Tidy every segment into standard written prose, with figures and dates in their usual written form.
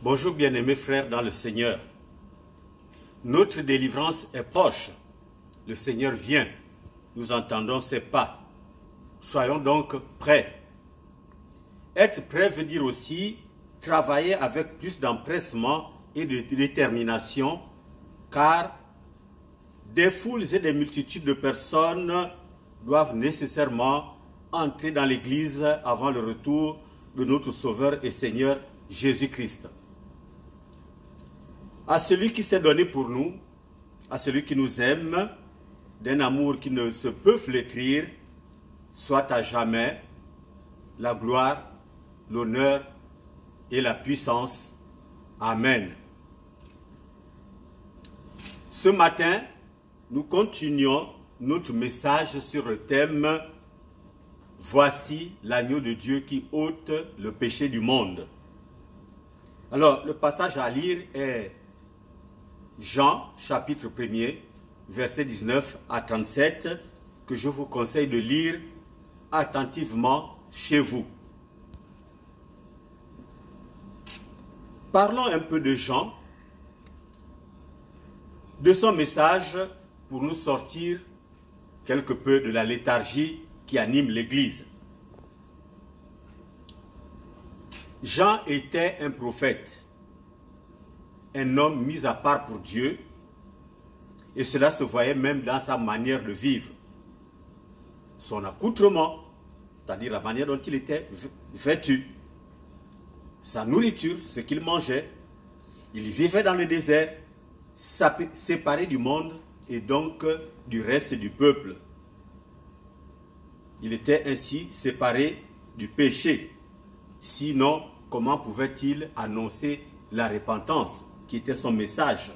Bonjour bien-aimés frères dans le Seigneur. Notre délivrance est proche. Le Seigneur vient. Nous entendons ses pas. Soyons donc prêts. Être prêt veut dire aussi travailler avec plus d'empressement et de détermination, car des foules et des multitudes de personnes doivent nécessairement entrer dans l'Église avant le retour de notre Sauveur et Seigneur Jésus-Christ. À celui qui s'est donné pour nous, à celui qui nous aime, d'un amour qui ne se peut flétrir, soit à jamais la gloire, l'honneur et la puissance. Amen. Ce matin, nous continuons notre message sur le thème « Voici l'agneau de Dieu qui ôte le péché du monde ». Alors, le passage à lire est Jean, chapitre 1er, versets 19 à 37, que je vous conseille de lire attentivement chez vous. Parlons un peu de Jean, de son message pour nous sortir quelque peu de la léthargie qui anime l'Église. Jean était un prophète, un homme mis à part pour Dieu, et cela se voyait même dans sa manière de vivre. Son accoutrement, c'est-à-dire la manière dont il était vêtu, sa nourriture, ce qu'il mangeait. Il vivait dans le désert, séparé du monde et donc du reste du peuple. Il était ainsi séparé du péché. Sinon, comment pouvait-il annoncer la repentance, qui était son message?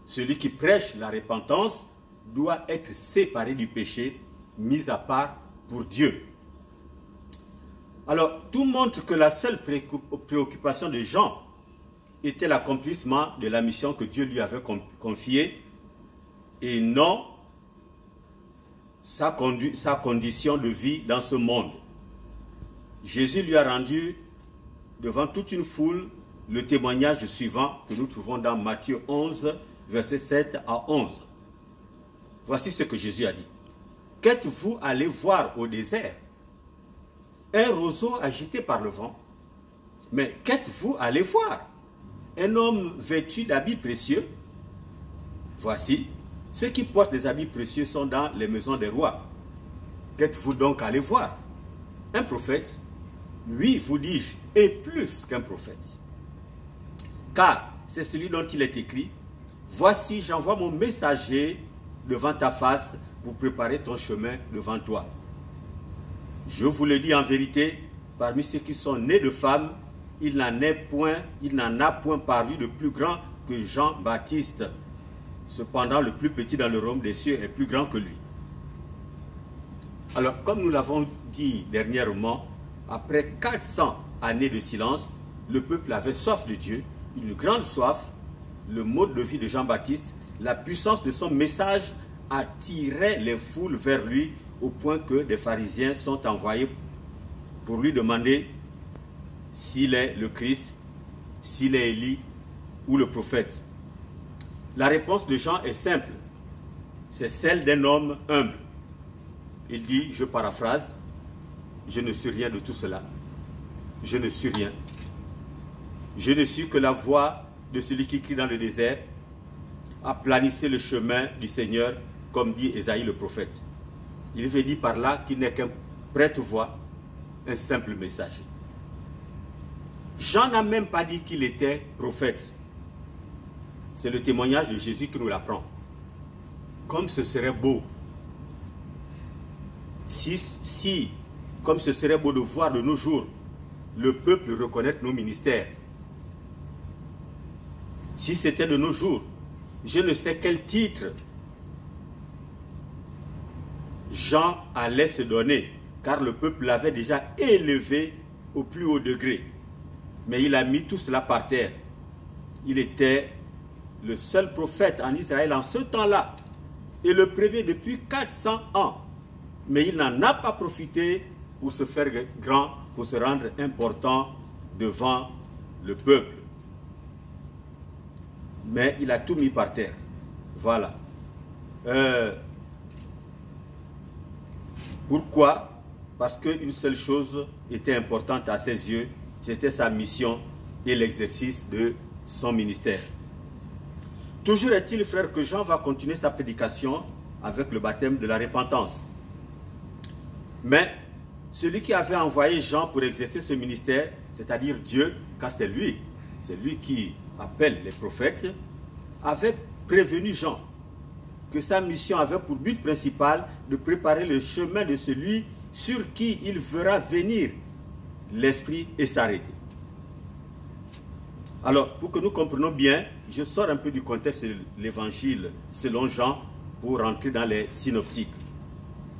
Celui qui prêche la repentance doit être séparé du péché, mis à part pour Dieu. Alors, tout montre que la seule préoccupation de Jean était l'accomplissement de la mission que Dieu lui avait confiée et non sa condition de vie dans ce monde. Jésus lui a rendu devant toute une foule le témoignage suivant que nous trouvons dans Matthieu 11, versets 7 à 11. Voici ce que Jésus a dit. « Qu'êtes-vous allé voir au désert? Un roseau agité par le vent. Mais qu'êtes-vous allé voir? Un homme vêtu d'habits précieux? Voici, ceux qui portent des habits précieux sont dans les maisons des rois. Qu'êtes-vous donc allé voir? Un prophète? Oui, vous dis-je, et plus qu'un prophète. Car c'est celui dont il est écrit, voici, j'envoie mon messager devant ta face pour préparer ton chemin devant toi. Je vous le dis en vérité, parmi ceux qui sont nés de femmes, il n'en a point paru de plus grand que Jean-Baptiste. Cependant, le plus petit dans le royaume des cieux est plus grand que lui. Alors, comme nous l'avons dit dernièrement, après 400 années de silence, le peuple avait soif de Dieu, une grande soif. Le mode de vie de Jean-Baptiste, la puissance de son message attirait les foules vers lui au point que des pharisiens sont envoyés pour lui demander s'il est le Christ, s'il est Élie ou le prophète. La réponse de Jean est simple, c'est celle d'un homme humble. Il dit, je paraphrase, je ne suis rien de tout cela, je ne suis rien. Je ne suis que la voix de celui qui crie dans le désert, aplanissez le chemin du Seigneur, comme dit Ésaïe le prophète. Il veut dire par là qu'il n'est qu'un prêtre-voix, un simple messager. Jean n'a même pas dit qu'il était prophète. C'est le témoignage de Jésus qui nous l'apprend. Comme ce serait beau. Si, comme ce serait beau de voir de nos jours, le peuple reconnaître nos ministères. Si c'était de nos jours, je ne sais quel titre Jean allait se donner, car le peuple l'avait déjà élevé au plus haut degré. Mais il a mis tout cela par terre. Il était le seul prophète en Israël en ce temps-là, et le premier depuis 400 ans. Mais il n'en a pas profité pour se faire grand, pour se rendre important devant le peuple. Mais il a tout mis par terre. Voilà. Pourquoi? Parce qu'une seule chose était importante à ses yeux, c'était sa mission et l'exercice de son ministère. Toujours est-il, frère, que Jean va continuer sa prédication avec le baptême de la repentance. Mais celui qui avait envoyé Jean pour exercer ce ministère, c'est-à-dire Dieu, car c'est lui qui appelle les prophètes, avait prévenu Jean que sa mission avait pour but principal de préparer le chemin de celui sur qui il verra venir l'Esprit et s'arrêter. Alors, pour que nous comprenions bien, je sors un peu du contexte de l'évangile selon Jean pour rentrer dans les synoptiques.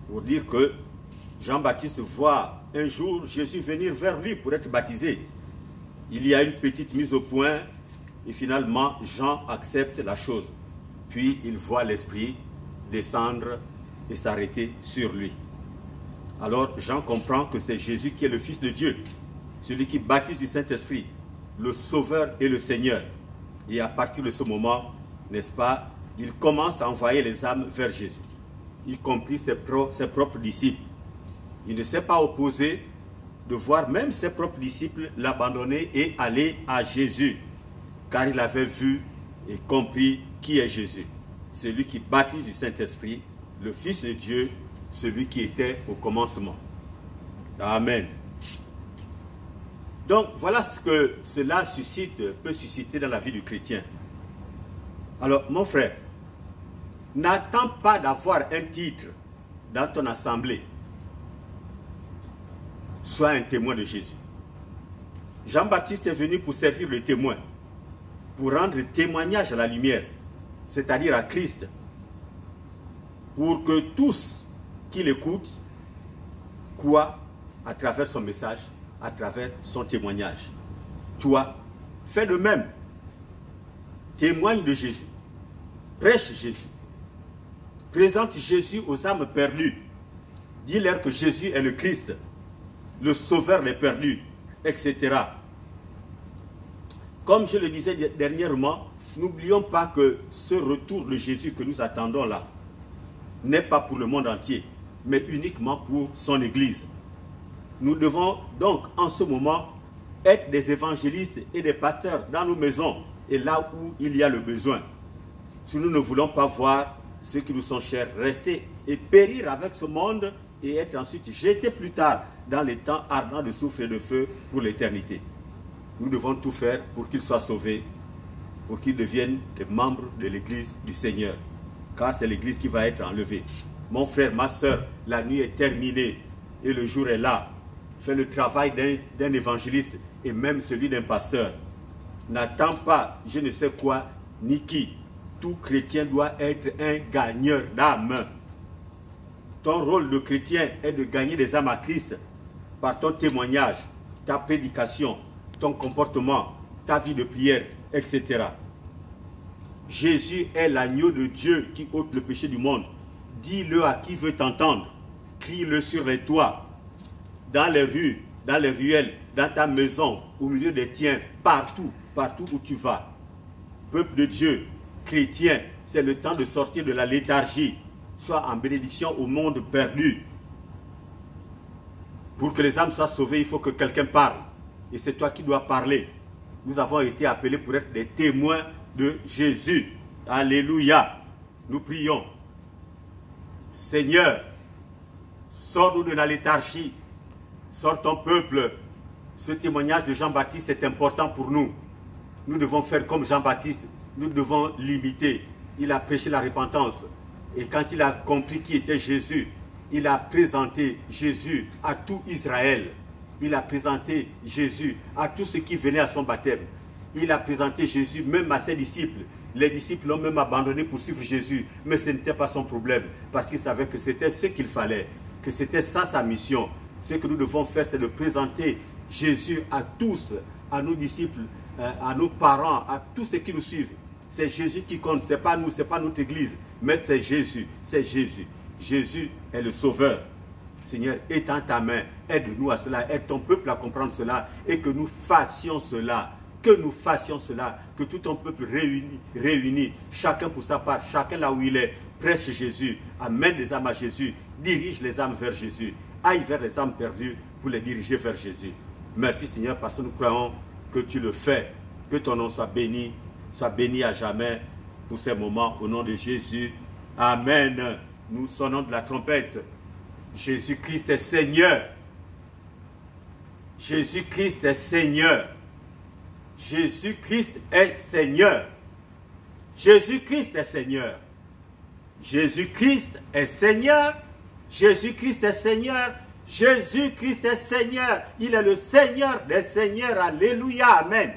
Pour dire que Jean-Baptiste voit un jour Jésus venir vers lui pour être baptisé. Il y a une petite mise au point et finalement Jean accepte la chose. Puis il voit l'Esprit descendre et s'arrêter sur lui. Alors Jean comprend que c'est Jésus qui est le Fils de Dieu, celui qui baptise du Saint-Esprit, le Sauveur et le Seigneur. Et à partir de ce moment, n'est-ce pas, il commence à envoyer les âmes vers Jésus, y compris ses propres disciples. Il ne s'est pas opposé de voir même ses propres disciples l'abandonner et aller à Jésus, car il avait vu et compris qui est Jésus, celui qui baptise du Saint-Esprit, le Fils de Dieu, celui qui était au commencement. Amen. Donc voilà ce que cela peut susciter dans la vie du chrétien. Alors mon frère, n'attends pas d'avoir un titre dans ton assemblée. Sois un témoin de Jésus. Jean-Baptiste est venu pour servir le témoin, pour rendre témoignage à la lumière, c'est-à-dire à Christ, pour que tous qui l'écoutent croient à travers son message, à travers son témoignage. Toi, fais de même. Témoigne de Jésus. Prêche Jésus. Présente Jésus aux âmes perdues. Dis-leur que Jésus est le Christ, le Sauveur des perdus, etc. Comme je le disais dernièrement, n'oublions pas que ce retour de Jésus que nous attendons là n'est pas pour le monde entier, mais uniquement pour son Église. Nous devons donc en ce moment être des évangélistes et des pasteurs dans nos maisons et là où il y a le besoin. Si nous ne voulons pas voir ceux qui nous sont chers rester et périr avec ce monde et être ensuite jetés plus tard dans les temps ardents de soufre et de feu pour l'éternité. Nous devons tout faire pour qu'ils soient sauvés, pour qu'ils deviennent des membres de l'Église du Seigneur. Car c'est l'Église qui va être enlevée. Mon frère, ma soeur, la nuit est terminée et le jour est là. Fais le travail d'un évangéliste et même celui d'un pasteur. N'attends pas je ne sais quoi ni qui. Tout chrétien doit être un gagneur d'âmes. Ton rôle de chrétien est de gagner des âmes à Christ par ton témoignage, ta prédication, ton comportement, ta vie de prière, etc. Jésus est l'agneau de Dieu qui ôte le péché du monde. Dis-le à qui veut t'entendre. Crie-le sur les toits, dans les rues, dans les ruelles, dans ta maison, au milieu des tiens, partout, partout où tu vas. Peuple de Dieu, chrétien, c'est le temps de sortir de la léthargie. Sois en bénédiction au monde perdu. Pour que les âmes soient sauvées, il faut que quelqu'un parle. Et c'est toi qui dois parler. Nous avons été appelés pour être des témoins de Jésus. Alléluia. Nous prions. Seigneur, sors-nous de la léthargie. Sors ton peuple. Ce témoignage de Jean-Baptiste est important pour nous. Nous devons faire comme Jean-Baptiste. Nous devons l'imiter. Il a prêché la repentance. Et quand il a compris qui était Jésus, il a présenté Jésus à tout Israël. Il a présenté Jésus à tous ceux qui venaient à son baptême. Il a présenté Jésus même à ses disciples. Les disciples l'ont même abandonné pour suivre Jésus. Mais ce n'était pas son problème. Parce qu'il savait que c'était ce qu'il fallait. Que c'était ça sa mission. Ce que nous devons faire, c'est de présenter Jésus à tous, à nos disciples, à nos parents, à tous ceux qui nous suivent. C'est Jésus qui compte, ce n'est pas nous, ce n'est pas notre église, mais c'est Jésus, c'est Jésus. Jésus est le Sauveur. Seigneur, étends ta main, aide-nous à cela, aide ton peuple à comprendre cela et que nous fassions cela. que nous fassions cela, que tout ton peuple réuni, chacun pour sa part, chacun là où il est, prêche Jésus, amène les âmes à Jésus, dirige les âmes vers Jésus, aille vers les âmes perdues pour les diriger vers Jésus. Merci Seigneur, parce que nous croyons que tu le fais, que ton nom soit béni à jamais pour ces moments, au nom de Jésus. Amen. Nous sonnons de la trompette. Jésus-Christ est Seigneur. Jésus-Christ est Seigneur. Jésus-Christ est Seigneur. Jésus-Christ est Seigneur. Jésus-Christ est Seigneur. Jésus-Christ est Seigneur. Jésus-Christ est Seigneur. Il est le Seigneur des Seigneurs. Alléluia. Amen.